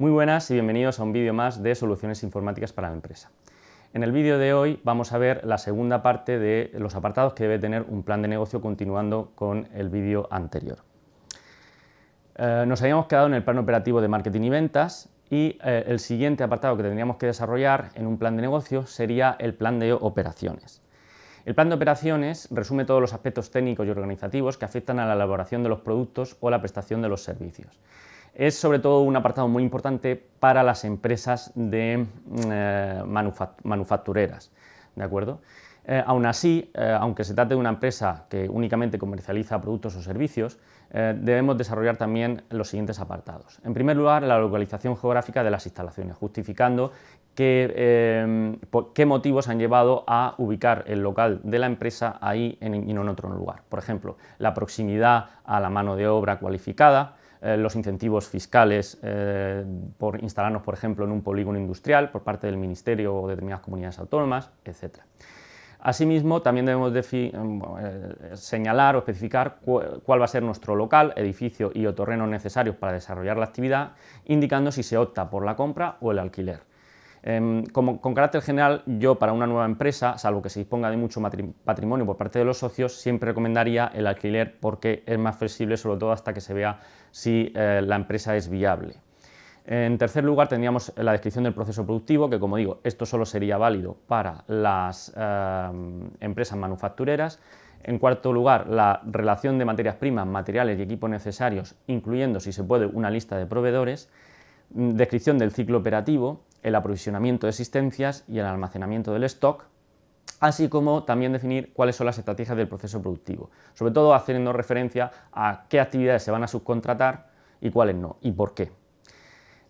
Muy buenas y bienvenidos a un vídeo más de Soluciones Informáticas para la Empresa. En el vídeo de hoy vamos a ver la segunda parte de los apartados que debe tener un plan de negocio, continuando con el vídeo anterior. Nos habíamos quedado en el plan operativo de marketing y ventas y el siguiente apartado que tendríamos que desarrollar en un plan de negocio sería el plan de operaciones. El plan de operaciones resume todos los aspectos técnicos y organizativos que afectan a la elaboración de los productos o la prestación de los servicios. Es sobre todo un apartado muy importante para las empresas de manufactureras, ¿de acuerdo? Aún así, aunque se trate de una empresa que únicamente comercializa productos o servicios, debemos desarrollar también los siguientes apartados. En primer lugar, la localización geográfica de las instalaciones, justificando qué motivos han llevado a ubicar el local de la empresa ahí y no en otro lugar. Por ejemplo, la proximidad a la mano de obra cualificada, los incentivos fiscales por instalarnos, por ejemplo, en un polígono industrial por parte del Ministerio o de determinadas comunidades autónomas, etc. Asimismo, también debemos señalar o especificar cuál va a ser nuestro local, edificio y o terreno necesarios para desarrollar la actividad, indicando si se opta por la compra o el alquiler. Con carácter general, yo para una nueva empresa, salvo que se disponga de mucho patrimonio por parte de los socios, siempre recomendaría el alquiler porque es más flexible, sobre todo hasta que se vea si la empresa es viable. En tercer lugar, tendríamos la descripción del proceso productivo, que, como digo, esto solo sería válido para las empresas manufactureras. En cuarto lugar, la relación de materias primas, materiales y equipos necesarios, incluyendo, si se puede, una lista de proveedores. Descripción del ciclo operativo, el aprovisionamiento de existencias y el almacenamiento del stock, así como también definir cuáles son las estrategias del proceso productivo, sobre todo haciendo referencia a qué actividades se van a subcontratar y cuáles no, y por qué.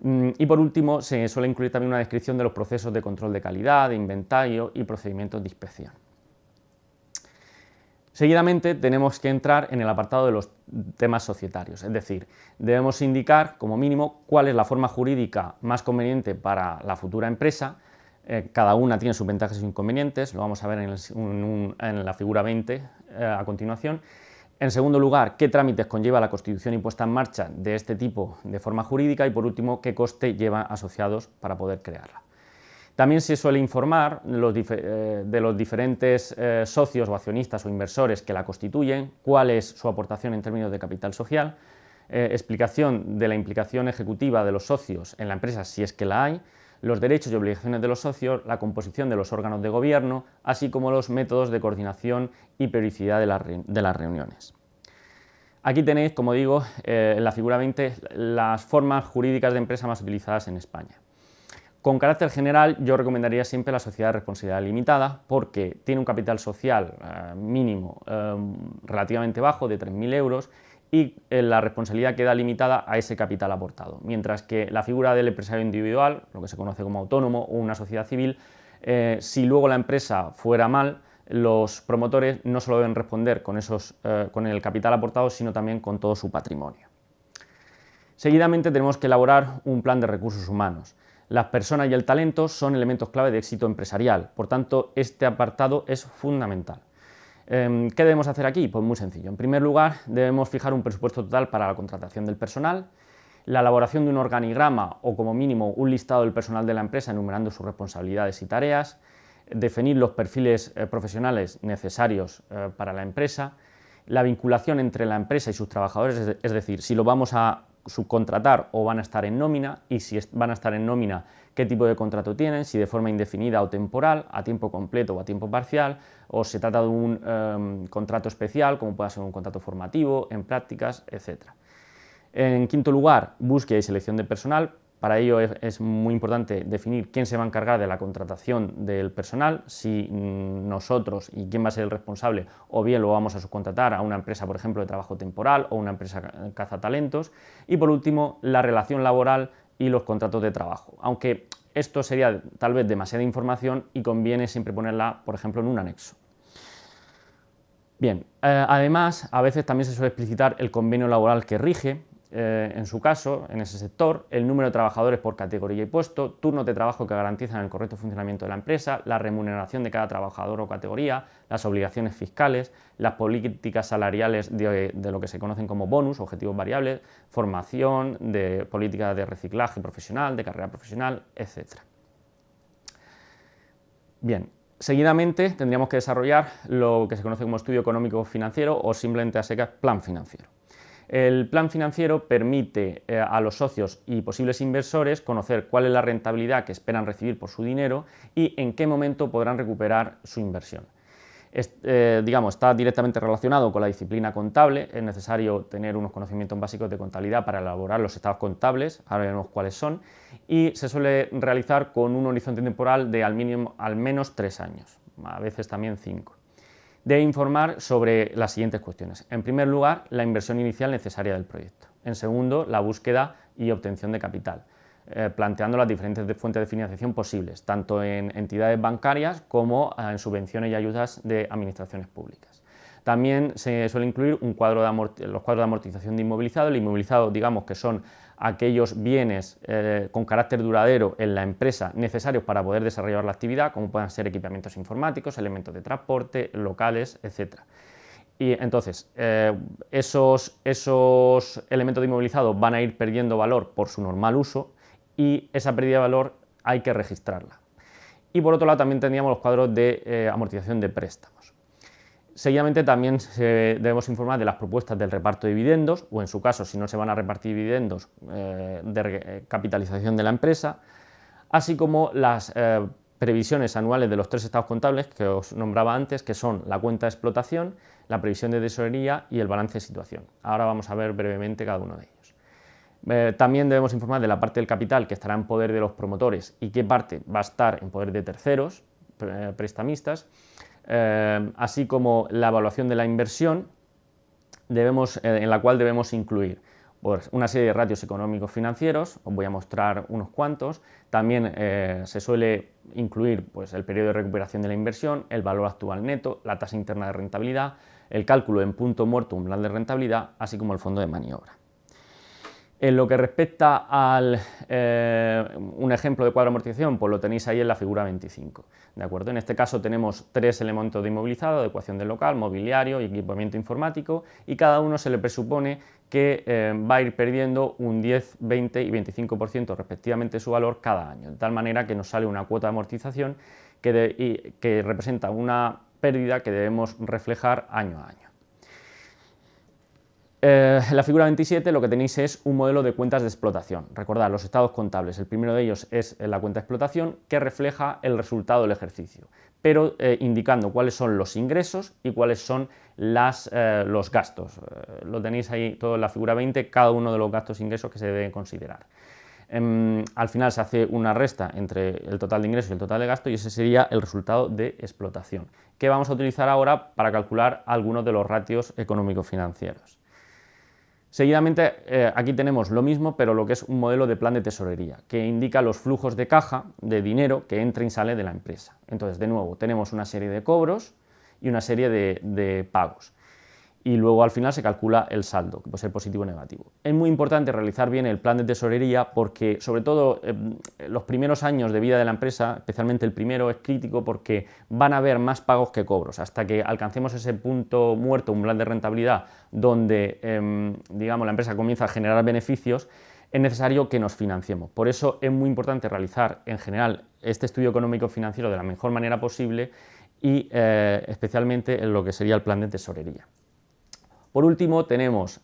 Y por último, se suele incluir también una descripción de los procesos de control de calidad, de inventario y procedimientos de inspección. Seguidamente tenemos que entrar en el apartado de los temas societarios, es decir, debemos indicar como mínimo cuál es la forma jurídica más conveniente para la futura empresa. Cada una tiene sus ventajas e inconvenientes, lo vamos a ver en la figura 20 a continuación. En segundo lugar, qué trámites conlleva la constitución y puesta en marcha de este tipo de forma jurídica y, por último, qué coste lleva asociados para poder crearla. También se suele informar de los diferentes socios o accionistas o inversores que la constituyen, cuál es su aportación en términos de capital social, explicación de la implicación ejecutiva de los socios en la empresa si es que la hay, los derechos y obligaciones de los socios, la composición de los órganos de gobierno, así como los métodos de coordinación y periodicidad de las reuniones. Aquí tenéis, como digo, en la figura 20, las formas jurídicas de empresa más utilizadas en España. Con carácter general, yo recomendaría siempre la sociedad de responsabilidad limitada porque tiene un capital social mínimo relativamente bajo, de 3.000 euros, y la responsabilidad queda limitada a ese capital aportado, mientras que la figura del empresario individual, lo que se conoce como autónomo o una sociedad civil, si luego la empresa fuera mal, los promotores no solo deben responder con el capital aportado, sino también con todo su patrimonio. Seguidamente tenemos que elaborar un plan de recursos humanos. Las personas y el talento son elementos clave de éxito empresarial, por tanto, este apartado es fundamental. ¿Qué debemos hacer aquí? Pues muy sencillo. En primer lugar, debemos fijar un presupuesto total para la contratación del personal, la elaboración de un organigrama o, como mínimo, un listado del personal de la empresa enumerando sus responsabilidades y tareas, definir los perfiles profesionales necesarios para la empresa, la vinculación entre la empresa y sus trabajadores, es decir, si lo vamos a subcontratar o van a estar en nómina, y si van a estar en nómina, qué tipo de contrato tienen, si de forma indefinida o temporal, a tiempo completo o a tiempo parcial, o se trata de un contrato especial, como pueda ser un contrato formativo, en prácticas, etc. En quinto lugar, búsqueda y selección de personal. Para ello es muy importante definir quién se va a encargar de la contratación del personal, si nosotros y quién va a ser el responsable, o bien lo vamos a subcontratar a una empresa, por ejemplo, de trabajo temporal o una empresa cazatalentos. Y por último, la relación laboral y los contratos de trabajo, aunque esto sería tal vez demasiada información y conviene siempre ponerla, por ejemplo, en un anexo. Bien, además, a veces también se suele explicitar el convenio laboral que rige. en su caso, en ese sector, el número de trabajadores por categoría y puesto, turnos de trabajo que garantizan el correcto funcionamiento de la empresa, la remuneración de cada trabajador o categoría, las obligaciones fiscales, las políticas salariales de lo que se conocen como bonus, objetivos variables, formación, de políticas de reciclaje profesional, de carrera profesional, etc. Bien, seguidamente tendríamos que desarrollar lo que se conoce como estudio económico financiero o simplemente a secas plan financiero. El plan financiero permite a los socios y posibles inversores conocer cuál es la rentabilidad que esperan recibir por su dinero y en qué momento podrán recuperar su inversión. Está directamente relacionado con la disciplina contable. Es necesario tener unos conocimientos básicos de contabilidad para elaborar los estados contables, ahora veremos cuáles son, y se suele realizar con un horizonte temporal de al menos 3 años, a veces también 5. Debe informar sobre las siguientes cuestiones. En primer lugar, la inversión inicial necesaria del proyecto. En segundo, la búsqueda y obtención de capital, planteando las diferentes fuentes de financiación posibles, tanto en entidades bancarias como en subvenciones y ayudas de administraciones públicas. También se suele incluir los cuadros de amortización de inmovilizado. El inmovilizado, digamos que son aquellos bienes con carácter duradero en la empresa necesarios para poder desarrollar la actividad, como puedan ser equipamientos informáticos, elementos de transporte, locales, etc. Y entonces, esos elementos de inmovilizado van a ir perdiendo valor por su normal uso y esa pérdida de valor hay que registrarla. Y por otro lado también tendríamos los cuadros de amortización de préstamos. Seguidamente también debemos informar de las propuestas del reparto de dividendos, o en su caso, si no se van a repartir dividendos, de capitalización de la empresa, así como las previsiones anuales de los 3 estados contables que os nombraba antes, que son la cuenta de explotación, la previsión de tesorería y el balance de situación. Ahora vamos a ver brevemente cada uno de ellos. También debemos informar de la parte del capital que estará en poder de los promotores y qué parte va a estar en poder de terceros, prestamistas, así como la evaluación de la inversión, en la cual debemos incluir pues, una serie de ratios económicos financieros. Os voy a mostrar unos cuantos. También se suele incluir pues, el periodo de recuperación de la inversión, el valor actual neto, la tasa interna de rentabilidad, el cálculo en punto muerto umbral de rentabilidad, así como el fondo de maniobra. En lo que respecta a un ejemplo de cuadro de amortización, pues lo tenéis ahí en la figura 25. ¿De acuerdo? En este caso tenemos 3 elementos de inmovilizado: adecuación del local, mobiliario y equipamiento informático, y cada uno se le presupone que va a ir perdiendo un 10, 20 y 25% respectivamente su valor cada año, de tal manera que nos sale una cuota de amortización que representa una pérdida que debemos reflejar año a año. En la figura 27 lo que tenéis es un modelo de cuentas de explotación. Recordad, los estados contables, el primero de ellos es la cuenta de explotación, que refleja el resultado del ejercicio, pero indicando cuáles son los ingresos y cuáles son los gastos. Lo tenéis ahí todo en la figura 20, cada uno de los gastos e ingresos que se deben considerar. Al final se hace una resta entre el total de ingresos y el total de gasto, y ese sería el resultado de explotación, que vamos a utilizar ahora para calcular algunos de los ratios económico-financieros. Seguidamente, aquí tenemos lo mismo, pero lo que es un modelo de plan de tesorería, que indica los flujos de caja de dinero que entra y sale de la empresa. Entonces, de nuevo, tenemos una serie de cobros y una serie de pagos. Y luego al final se calcula el saldo, que puede ser positivo o negativo. Es muy importante realizar bien el plan de tesorería porque, sobre todo, los primeros años de vida de la empresa, especialmente el primero, es crítico porque van a haber más pagos que cobros. Hasta que alcancemos ese punto muerto, un plan de rentabilidad, donde digamos, la empresa comienza a generar beneficios, es necesario que nos financiemos. Por eso es muy importante realizar, en general, este estudio económico financiero de la mejor manera posible y especialmente en lo que sería el plan de tesorería. Por último, tenemos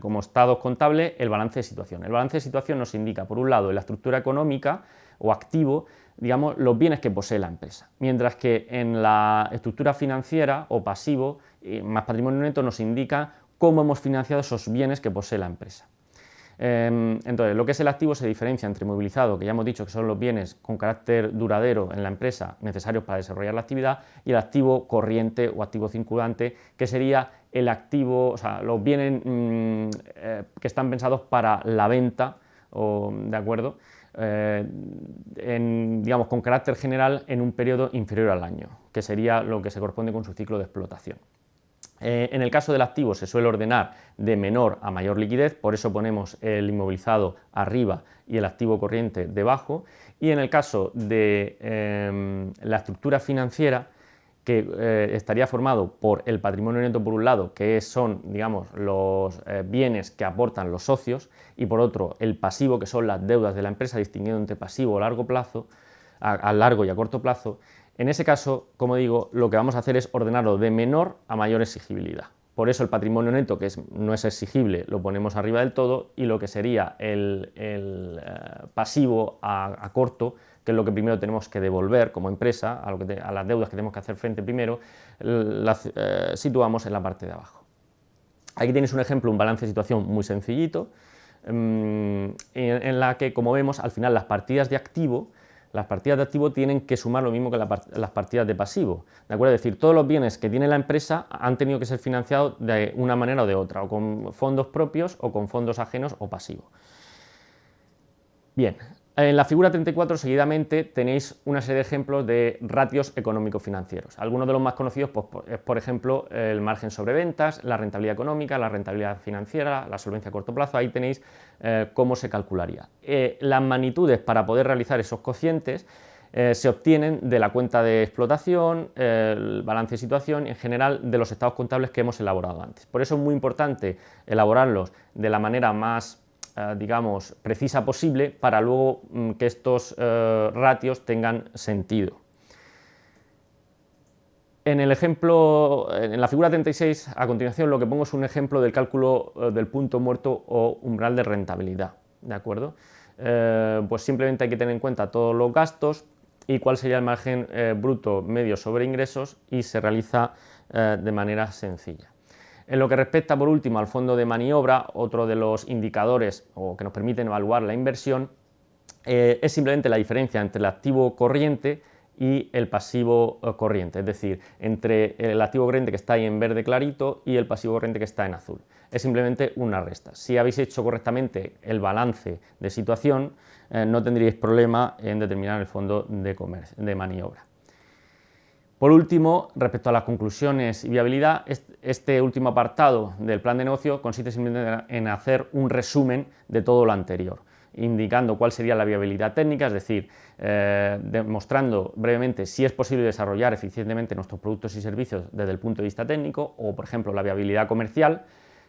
como estados contables el balance de situación. El balance de situación nos indica, por un lado, en la estructura económica o activo, digamos, los bienes que posee la empresa, mientras que en la estructura financiera o pasivo, más patrimonio neto, nos indica cómo hemos financiado esos bienes que posee la empresa. Entonces, lo que es el activo se diferencia entre movilizado, que ya hemos dicho que son los bienes con carácter duradero en la empresa necesarios para desarrollar la actividad, y el activo corriente o activo circulante, que sería el activo, o sea, los bienes que están pensados para la venta, ¿de acuerdo? Digamos, con carácter general en un periodo inferior al año, que sería lo que se corresponde con su ciclo de explotación. En el caso del activo se suele ordenar de menor a mayor liquidez, por eso ponemos el inmovilizado arriba y el activo corriente debajo, y en el caso de la estructura financiera, que estaría formado por el patrimonio neto por un lado, que son, digamos, los bienes que aportan los socios, y por otro el pasivo, que son las deudas de la empresa, distinguiendo entre pasivo a largo plazo, a largo y a corto plazo. En ese caso, como digo, lo que vamos a hacer es ordenarlo de menor a mayor exigibilidad. Por eso el patrimonio neto, que no es exigible, lo ponemos arriba del todo, y lo que sería el pasivo a corto, que es lo que primero tenemos que devolver como empresa, a las deudas que tenemos que hacer frente primero, las situamos en la parte de abajo. Aquí tenéis un ejemplo, un balance de situación muy sencillito, en la que, como vemos, al final las partidas de activo tienen que sumar lo mismo que las partidas de pasivo, ¿de acuerdo? Es decir, todos los bienes que tiene la empresa han tenido que ser financiados de una manera o de otra, o con fondos propios o con fondos ajenos o pasivos. Bien, en la figura 34 seguidamente tenéis una serie de ejemplos de ratios económico-financieros. Algunos de los más conocidos pues, es, por ejemplo, el margen sobre ventas, la rentabilidad económica, la rentabilidad financiera, la solvencia a corto plazo. Ahí tenéis cómo se calcularía. Las magnitudes para poder realizar esos cocientes se obtienen de la cuenta de explotación, el balance de situación y en general de los estados contables que hemos elaborado antes. Por eso es muy importante elaborarlos de la manera más digamos, precisa posible para luego que estos ratios tengan sentido. En el ejemplo, en la figura 36, a continuación lo que pongo es un ejemplo del cálculo del punto muerto o umbral de rentabilidad, ¿de acuerdo? Pues simplemente hay que tener en cuenta todos los gastos y cuál sería el margen bruto medio sobre ingresos, y se realiza de manera sencilla. En lo que respecta, por último, al fondo de maniobra, otro de los indicadores que nos permiten evaluar la inversión es simplemente la diferencia entre el activo corriente y el pasivo corriente, es decir, entre el activo corriente que está ahí en verde clarito y el pasivo corriente que está en azul. Es simplemente una resta. Si habéis hecho correctamente el balance de situación, no tendríais problema en determinar el fondo de maniobra. Por último, respecto a las conclusiones y viabilidad, este último apartado del plan de negocio consiste simplemente en hacer un resumen de todo lo anterior, indicando cuál sería la viabilidad técnica, es decir, demostrando brevemente si es posible desarrollar eficientemente nuestros productos y servicios desde el punto de vista técnico, o, por ejemplo, la viabilidad comercial,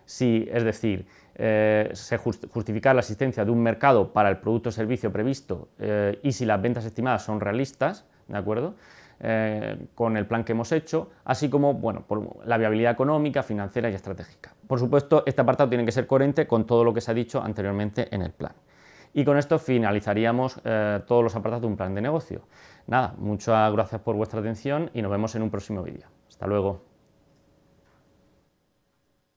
es decir, se justificar la existencia de un mercado para el producto o servicio previsto y si las ventas estimadas son realistas, ¿de acuerdo? Con el plan que hemos hecho, así como bueno, por la viabilidad económica, financiera y estratégica. Por supuesto, este apartado tiene que ser coherente con todo lo que se ha dicho anteriormente en el plan. Y con esto finalizaríamos todos los apartados de un plan de negocio. Nada, muchas gracias por vuestra atención y nos vemos en un próximo vídeo. Hasta luego.